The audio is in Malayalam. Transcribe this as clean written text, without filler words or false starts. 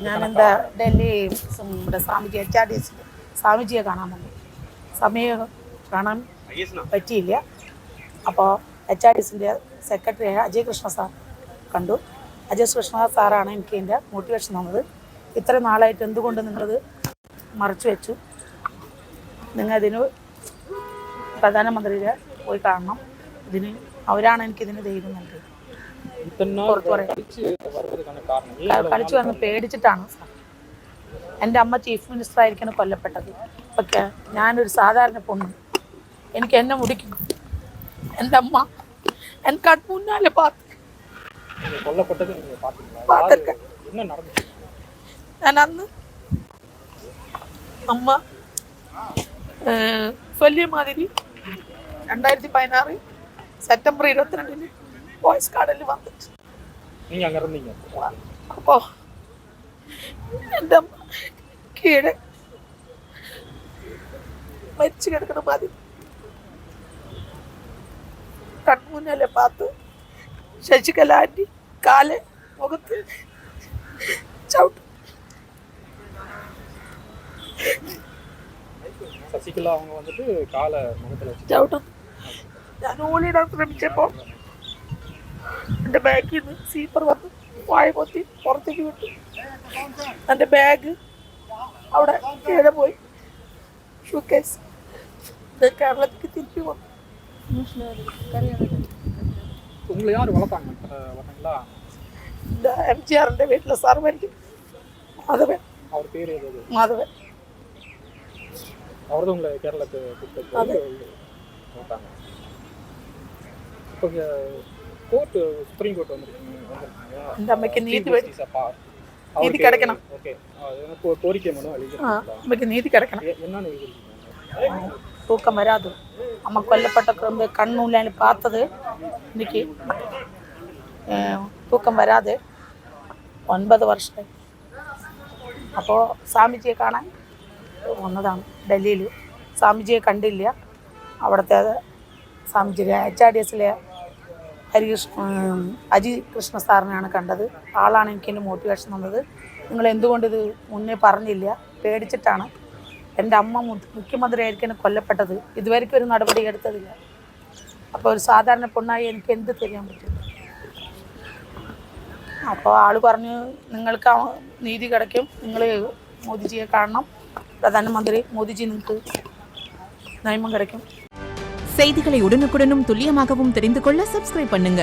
ഞാനെന്താ ഡൽഹി ഇവിടെ സ്വാമിജി HRDS സ്വാമിജിയെ കാണാൻ വന്നു. സമയം കാണാൻ പറ്റിയില്ല. അപ്പോൾ HRDSൻ്റെ സെക്രട്ടറി അജയ് കൃഷ്ണ സാർ കണ്ടു. അജയ് കൃഷ്ണ സാറാണ് എനിക്ക് എൻ്റെ മോട്ടിവേഷൻ തന്നത്. ഇത്ര നാളായിട്ട് എന്തുകൊണ്ട് നിങ്ങളത് മറച്ചു വെച്ചു? ഇതിന് പ്രധാനമന്ത്രിയെ പോയി കാണണം. ഇതിന് അവരാണ് എനിക്കിതിന് ധൈര്യം നൽകിയത്. കളിച്ചു വന്ന് പേടിച്ചിട്ടാണ് സാർ. എൻ്റെ അമ്മ ചീഫ് മിനിസ്റ്റർ ആയിരിക്കണം കൊല്ലപ്പെട്ടത്. പക്ഷേ ഞാനൊരു സാധാരണ പൊണ്ണ്, എനിക്ക് എന്നെ മുടിക്കണം. എൻ്റെ അമ്മ എൻ കൺമുന്നാലെ ഞാൻ അന്ന് അമ്മ വലിയ മാതിരി 2016 സെപ്റ്റംബർ 22 വോയിസ് കാർഡിൽ വന്നിട്ട് അപ്പോ എൻ്റെ അമ്മ കീഴെ മരിച്ചു കിടക്കണ മാതിരി കൺമുന്നല്ലേ പാത്ത് ശശികല ആൻറ്റി കാല് മുഖത്ത് ചവിട്ടും. ശശികല அவங்க வந்துட்டு காலை முகத்துல ചവിട്ടും. ഞാൻ ഓടിയിടാൻ ശ്രമിച്ചപ്പോൾ എൻ്റെ ബാഗിൽ നിന്ന് സീപ്പർ വന്ന് വായ കൊത്തി പുറത്തേക്ക് വിട്ടു. എൻ്റെ ബാഗ് അവിടെ കീഴെ പോയി. ഷൂ കേസ് കേരളത്തിലേക്ക് തിരിച്ചു വന്നു. உங்களை யார் வளர்த்தாங்க பார்த்தீங்களா? இந்த MGR வீட்டில் சர்வெண்ட் மாதவன். அவர் பேர் ஏதாவது? மாதவன். அவர் தான் உங்களை கேரளத்துக்கு வளர்த்தாங்க. இப்போ கோர்ட்டு சுப்ரீம் கோர்ட் வந்திருக்கீங்க. இந்த அம்மைக்கு நீதி கிடைக்கணும். ஓகே, கோரிக்கை மனு அம்மைக்கு நீதி கிடைக்கணும். என்னன்னு எழுதிருக்கீங்க? தூக்கம் வராது. அம்மா கொல்லப்பட்ட கண்ணூல பார்த்தது இன்னைக்கு தூக்கம் വരാതെ 9 വർഷമായി. അപ്പോൾ സ്വാമിജിയെ കാണാൻ വന്നതാണ് ഡൽഹിയിൽ. സ്വാമിജിയെ കണ്ടില്ല. അവിടുത്തെ സ്വാമിജിയുടെ HRDSലെ അജയ് കൃഷ്ണ സാറിനെയാണ് കണ്ടത്. ആളാണ് എനിക്ക് എൻ്റെ മോട്ടിവേഷൻ തന്നത്. നിങ്ങൾ എന്തുകൊണ്ടിത് മുന്നേ പറഞ്ഞില്ല? പേടിച്ചിട്ടാണ്. എൻ്റെ അമ്മ മുഖ്യമന്ത്രി ആയിരിക്കും കൊല്ലപ്പെട്ടത്. ഇതുവരെയ്ക്കും ഒരു നടപടി എടുത്തതില്ല. അപ്പോൾ ഒരു സാധാരണ പൊണ്ണായി എനിക്ക് എന്ത് തരാൻ പറ്റും? അപ്പോൾ ആൾ പറഞ്ഞു, നിങ്ങൾക്ക് നീതി കിടക്കും, നിങ്ങൾ മോദിജിയെ കാണണം, പ്രധാനമന്ത്രി മോദിജി നിങ്ങൾക്ക് நியாயம் கிடைக்கும். செய்திகளை உடனுக்குடனும் துல்லியமாகவும் தெரிந்து கொள்ள சப்ஸ்கிரைப் பண்ணுங்க.